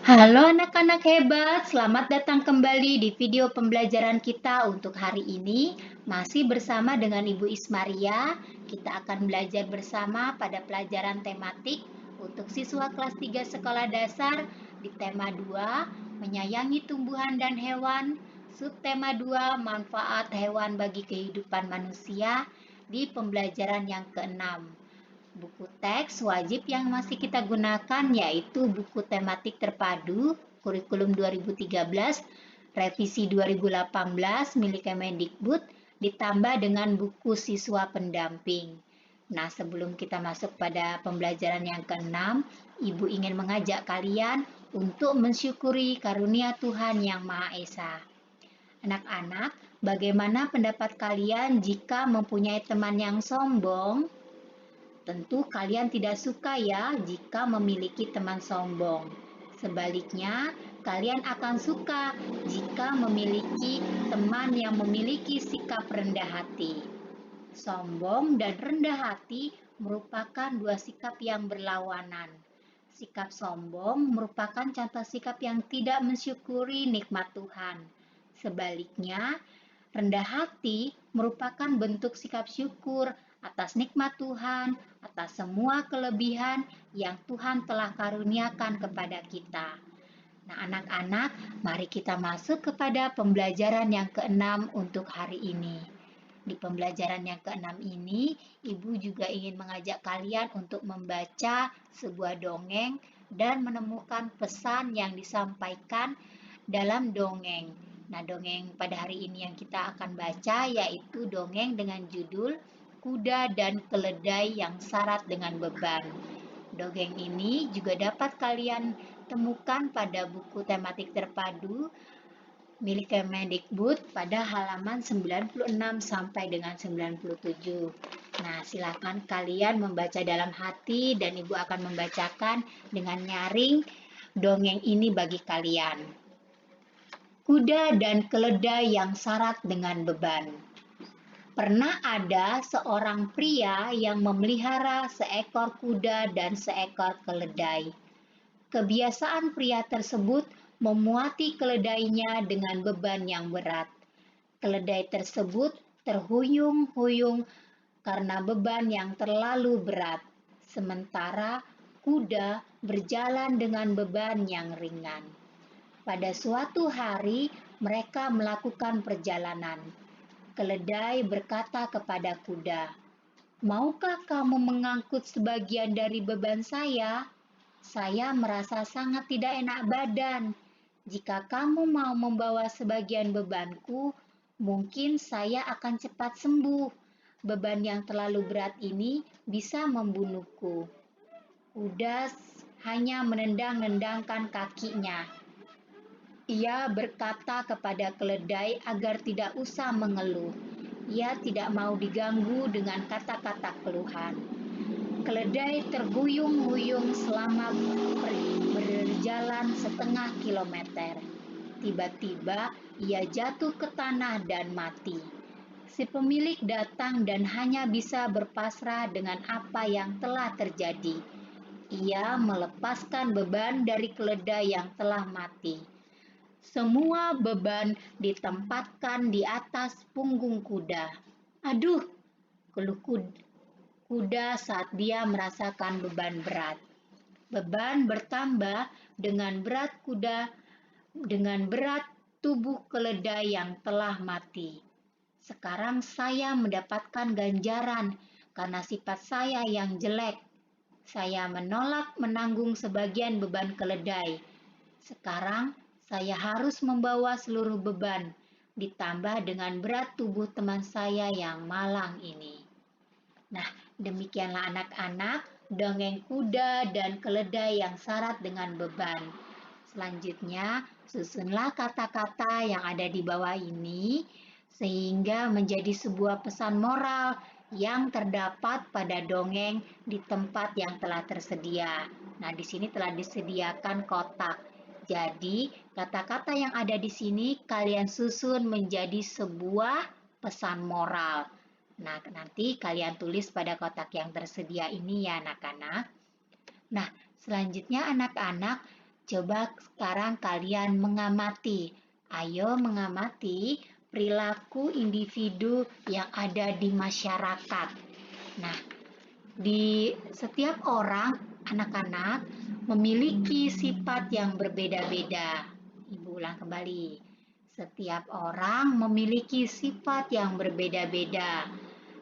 Halo anak-anak hebat, selamat datang kembali di video pembelajaran kita untuk hari ini. Masih bersama dengan Ibu Ismaria, kita akan belajar bersama pada pelajaran tematik untuk siswa kelas 3 sekolah dasar di tema 2, menyayangi tumbuhan dan hewan, subtema 2, manfaat hewan bagi kehidupan manusia di pembelajaran yang keenam. Buku teks wajib yang masih kita gunakan yaitu buku tematik terpadu kurikulum 2013, revisi 2018 milik Kemendikbud, ditambah dengan buku siswa pendamping. Nah, sebelum kita masuk pada pembelajaran yang keenam, Ibu ingin mengajak kalian untuk mensyukuri karunia Tuhan Yang Maha Esa. Anak-anak, bagaimana pendapat kalian jika mempunyai teman yang sombong? Tentu kalian tidak suka ya jika memiliki teman sombong. Sebaliknya, kalian akan suka jika memiliki teman yang memiliki sikap rendah hati. Sombong dan rendah hati merupakan dua sikap yang berlawanan. Sikap sombong merupakan contoh sikap yang tidak mensyukuri nikmat Tuhan. Sebaliknya, rendah hati merupakan bentuk sikap syukur atas nikmat Tuhan, atas semua kelebihan yang Tuhan telah karuniakan kepada kita. Nah, anak-anak, mari kita masuk kepada pembelajaran yang keenam untuk hari ini. Di pembelajaran yang keenam ini, Ibu juga ingin mengajak kalian untuk membaca sebuah dongeng dan menemukan pesan yang disampaikan dalam dongeng. Nah, dongeng pada hari ini yang kita akan baca yaitu dongeng dengan judul Kuda dan Keledai yang Syarat dengan Beban. Dongeng ini juga dapat kalian temukan pada buku tematik terpadu milik Kemendikbud pada halaman 96 sampai dengan 97. Nah, silakan kalian membaca dalam hati dan Ibu akan membacakan dengan nyaring dongeng ini bagi kalian. Kuda dan keledai yang syarat dengan beban. Pernah ada seorang pria yang memelihara seekor kuda dan seekor keledai. Kebiasaan pria tersebut memuati keledainya dengan beban yang berat. Keledai tersebut terhuyung-huyung karena beban yang terlalu berat, sementara kuda berjalan dengan beban yang ringan. Pada suatu hari, mereka melakukan perjalanan. Keledai berkata kepada kuda, "Maukah kamu mengangkut sebagian dari beban saya? Saya merasa sangat tidak enak badan. Jika kamu mau membawa sebagian bebanku, mungkin saya akan cepat sembuh. Beban yang terlalu berat ini bisa membunuhku." Kuda hanya menendang-nendangkan kakinya. Ia berkata kepada keledai agar tidak usah mengeluh. Ia tidak mau diganggu dengan kata-kata keluhan. Keledai terhuyung-huyung selama berjalan setengah kilometer. Tiba-tiba ia jatuh ke tanah dan mati. Si pemilik datang dan hanya bisa berpasrah dengan apa yang telah terjadi. Ia melepaskan beban dari keledai yang telah mati. Semua beban ditempatkan di atas punggung kuda. "Aduh," keluh kuda saat dia merasakan beban berat. Beban bertambah dengan berat tubuh keledai yang telah mati. "Sekarang saya mendapatkan ganjaran karena sifat saya yang jelek. Saya menolak menanggung sebagian beban keledai. Sekarang saya harus membawa seluruh beban, ditambah dengan berat tubuh teman saya yang malang ini." Nah, demikianlah anak-anak, dongeng kuda dan keledai yang syarat dengan beban. Selanjutnya, susunlah kata-kata yang ada di bawah ini, sehingga menjadi sebuah pesan moral yang terdapat pada dongeng di tempat yang telah tersedia. Nah, di sini telah disediakan kotak. Jadi, kata-kata yang ada di sini kalian susun menjadi sebuah pesan moral. Nah, nanti kalian tulis pada kotak yang tersedia ini ya anak-anak. Nah, selanjutnya anak-anak, Coba sekarang kalian mengamati. Ayo mengamati perilaku individu yang ada di masyarakat. Nah, di setiap orang, anak-anak memiliki sifat yang berbeda-beda. Ibu ulang kembali. Setiap orang memiliki sifat yang berbeda-beda.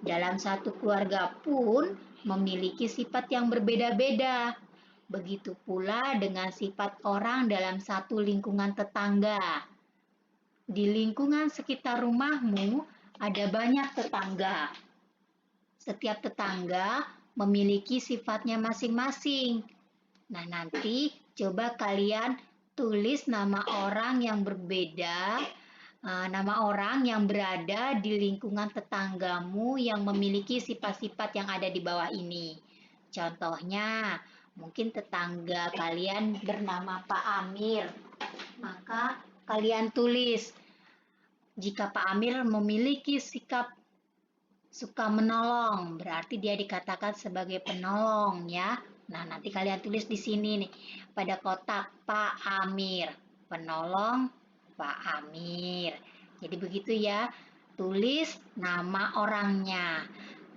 Dalam satu keluarga pun memiliki sifat yang berbeda-beda. Begitu pula dengan sifat orang dalam satu lingkungan tetangga. Di lingkungan sekitar rumahmu ada banyak tetangga. Setiap tetangga memiliki sifatnya masing-masing. Nah, nanti coba kalian tulis nama orang yang berbeda, nama orang yang berada di lingkungan tetanggamu yang memiliki sifat-sifat yang ada di bawah ini. Contohnya, mungkin tetangga kalian bernama Pak Amir. Maka kalian tulis, jika Pak Amir memiliki sikap suka menolong, berarti dia dikatakan sebagai penolong ya. Nah, nanti kalian tulis di sini nih, pada kotak Pak Amir, penolong Pak Amir. Jadi begitu ya, tulis nama orangnya.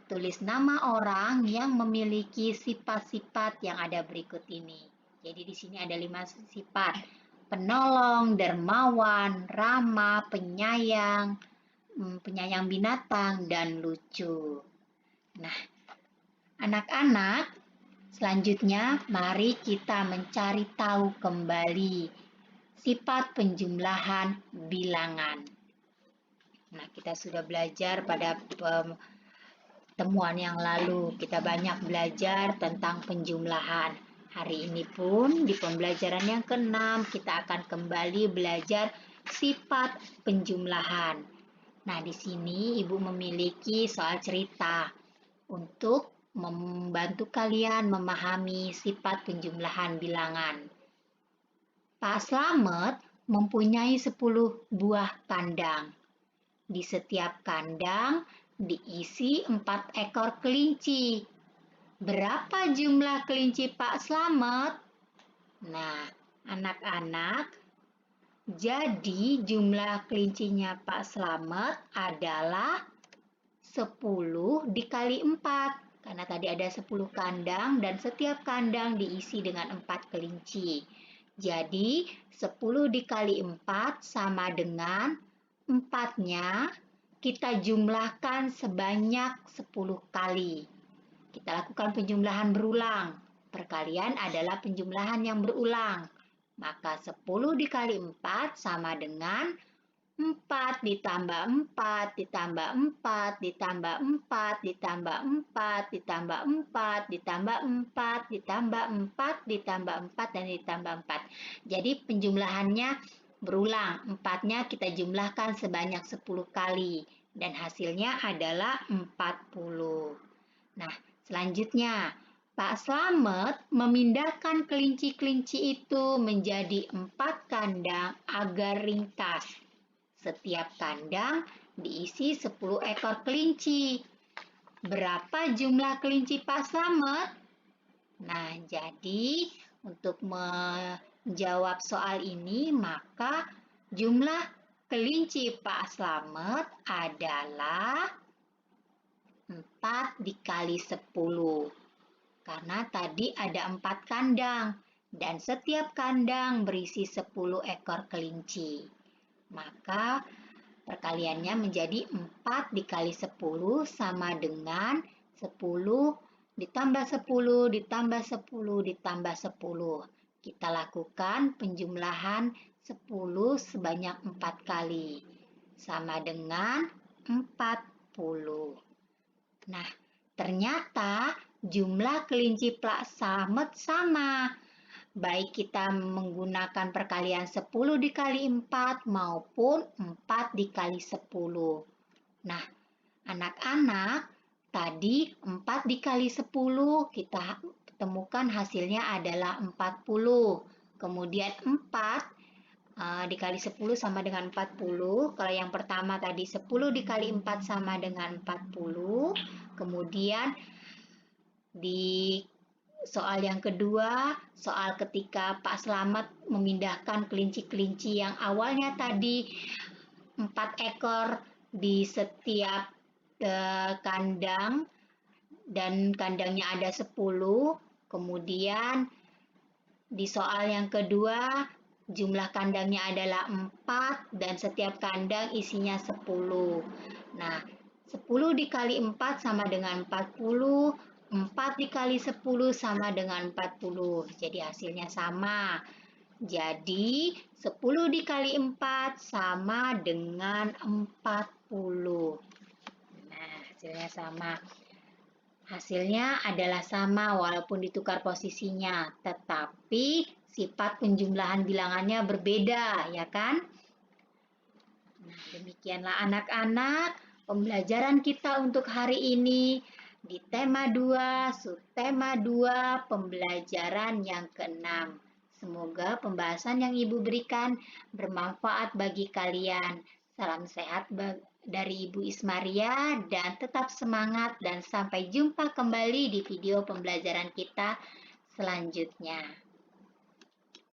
Tulis nama orang yang memiliki sifat-sifat yang ada berikut ini. Jadi di sini ada 5 sifat. Penolong, dermawan, ramah, penyayang, penyayang binatang, dan lucu. Nah, anak-anak, selanjutnya mari kita mencari tahu kembali sifat penjumlahan bilangan. Nah, kita sudah belajar pada temuan yang lalu. Kita banyak belajar tentang penjumlahan. Hari ini pun di pembelajaran yang ke-6 kita akan kembali belajar sifat penjumlahan. Nah, di sini Ibu memiliki soal cerita untuk membantu kalian memahami sifat penjumlahan bilangan. Pak Slamet mempunyai 10 buah kandang. Di setiap kandang diisi 4 ekor kelinci. Berapa jumlah kelinci Pak Slamet? Nah, anak-anak, jadi jumlah kelincinya Pak Slamet adalah 10 dikali 4. Karena tadi ada 10 kandang dan setiap kandang diisi dengan 4 kelinci. Jadi 10 dikali 4 sama dengan 4-nya kita jumlahkan sebanyak 10 kali. Kita lakukan penjumlahan berulang. Perkalian adalah penjumlahan yang berulang. Maka 10 dikali 4 sama dengan 4 ditambah 4 ditambah 4 ditambah 4 ditambah 4 ditambah 4 ditambah 4 ditambah 4 ditambah 4 dan ditambah 4. Jadi penjumlahannya berulang. 4-nya kita jumlahkan sebanyak 10 kali dan hasilnya adalah 40. Nah, selanjutnya Pak Slamet memindahkan kelinci-kelinci itu menjadi 4 kandang agar ringkas. Setiap kandang diisi 10 ekor kelinci. Berapa jumlah kelinci Pak Slamet? Nah, jadi untuk menjawab soal ini, maka jumlah kelinci Pak Slamet adalah 4 dikali 10. Karena tadi ada 4 kandang dan setiap kandang berisi 10 ekor kelinci. Maka perkaliannya menjadi 4 dikali 10 sama dengan 10 ditambah 10 ditambah 10 ditambah 10. Kita lakukan penjumlahan 10 sebanyak 4 kali. Sama dengan 40. Nah, ternyata jumlah kelinci Pak Slamet sama. Baik kita menggunakan perkalian 10 dikali 4 maupun 4 dikali 10. Nah, anak-anak, tadi 4 dikali 10 kita temukan hasilnya adalah 40. Kemudian 4 dikali 10 sama dengan 40. Kalau yang pertama tadi 10 dikali 4 sama dengan 40. Kemudian Soal yang kedua, soal ketika Pak Slamet memindahkan kelinci-kelinci yang awalnya tadi 4 ekor di setiap kandang dan kandangnya ada 10. Kemudian di soal yang kedua, jumlah kandangnya adalah 4 dan setiap kandang isinya 10. Nah, 10 dikali 4 sama dengan 40, 4 dikali 10 sama dengan 40. Jadi hasilnya sama. Jadi 10 dikali 4 sama dengan 40. Nah, hasilnya sama. Hasilnya adalah sama walaupun ditukar posisinya, tetapi sifat penjumlahan bilangannya berbeda, ya kan? Nah, demikianlah anak-anak pembelajaran kita untuk hari ini di tema 2, subtema 2, pembelajaran yang keenam. Semoga pembahasan yang Ibu berikan bermanfaat bagi kalian. Salam sehat dari Ibu Ismaria dan tetap semangat dan sampai jumpa kembali di video pembelajaran kita selanjutnya.